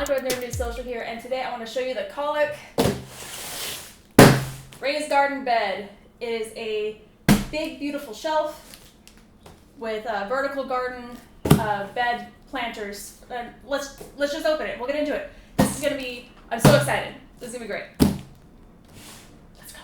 Monica with New Social here, and today I want to show you the CoLuck raised garden bed. It is a big, beautiful shelf with vertical garden bed planters. Let's just open it. We'll get into it. This is gonna be. I'm so excited. This is gonna be great. Let's go.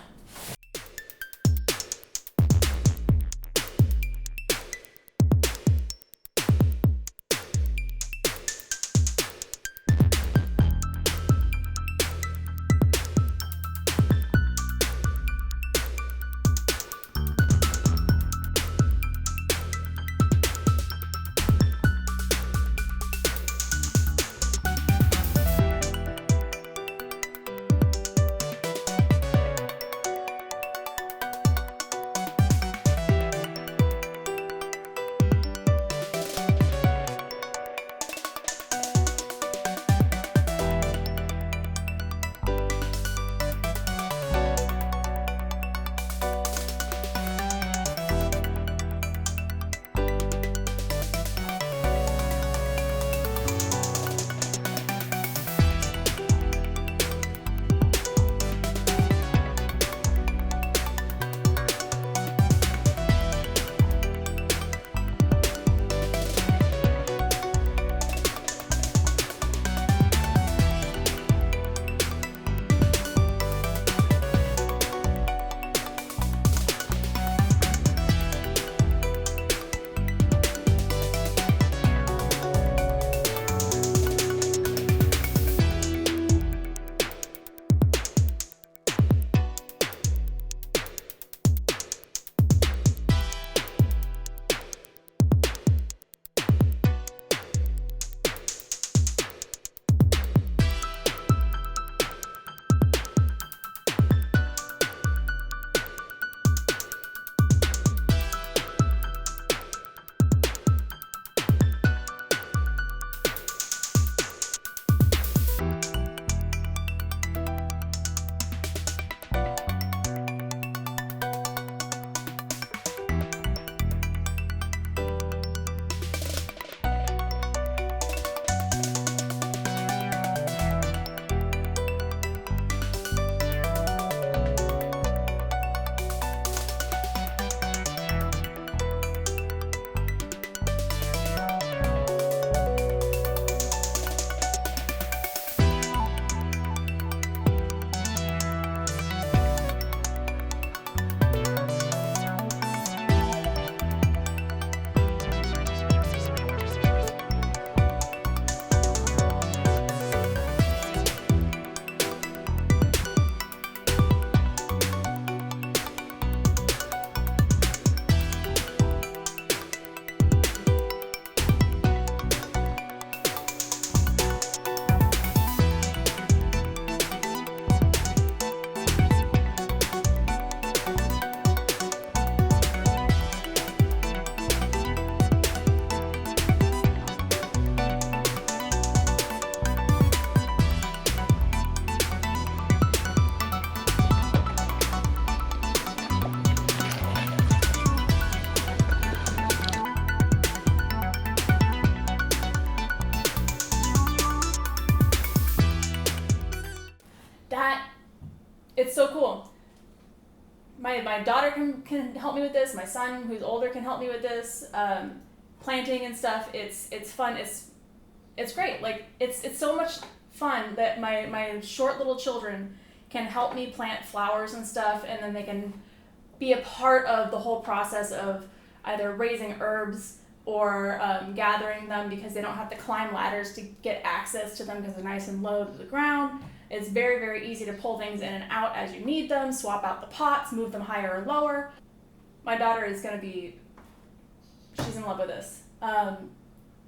It's so cool. My daughter can help me with this. My son, who's older, can help me with this. Planting and stuff. It's fun. It's great. Like it's so much fun that my short little children can help me plant flowers and stuff, and then they can be a part of the whole process of either raising herbs or gathering them, because they don't have to climb ladders to get access to them because they're nice and low to the ground. It's very, very easy to pull things in and out as you need them, swap out the pots, move them higher or lower. My daughter is going to be, she's in love with this.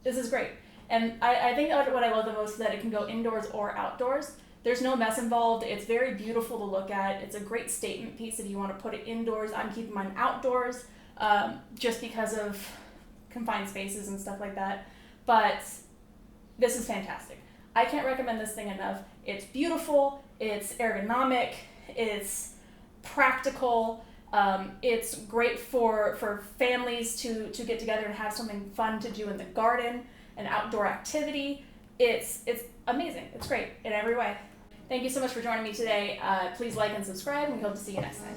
This is great. And I think that what I love the most is that it can go indoors or outdoors. There's no mess involved. It's very beautiful to look at. It's a great statement piece if you want to put it indoors. I'm keeping mine outdoors just because of confined spaces and stuff like that. But this is fantastic. I can't recommend this thing enough. It's beautiful, it's ergonomic, it's practical, it's great for families to get together and have something fun to do in the garden, an outdoor activity. it's amazing. It's great in every way. Thank you so much for joining me today. Please like and subscribe, and we hope to see you next time.